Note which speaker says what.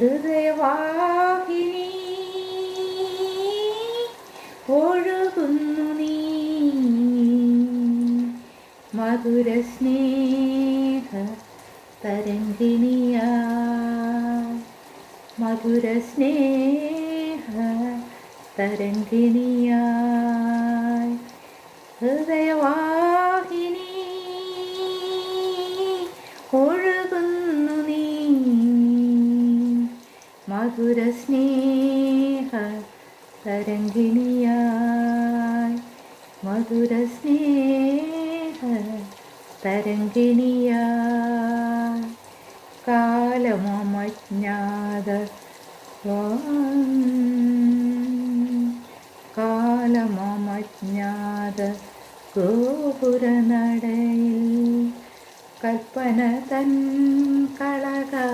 Speaker 1: ഹൃദയവാഹിനി ഒഴുകുന്നു നീ മധുര സ്നേഹ തരംഗിണിയാ മധുര സ്നേഹ തരംഗിണിയായി ഹൃദയവാഹിനി ഒഴുകുന്നു നീ മധുര സ്നേഹ തരംഗിണിയായി മധുര സ്നേഹ തരംഗിണിയായി കാലമജ്ഞാത കാലമജ്ഞാത ഗോപുരനടയിൽ കൽപ്പന തൻ കളകാ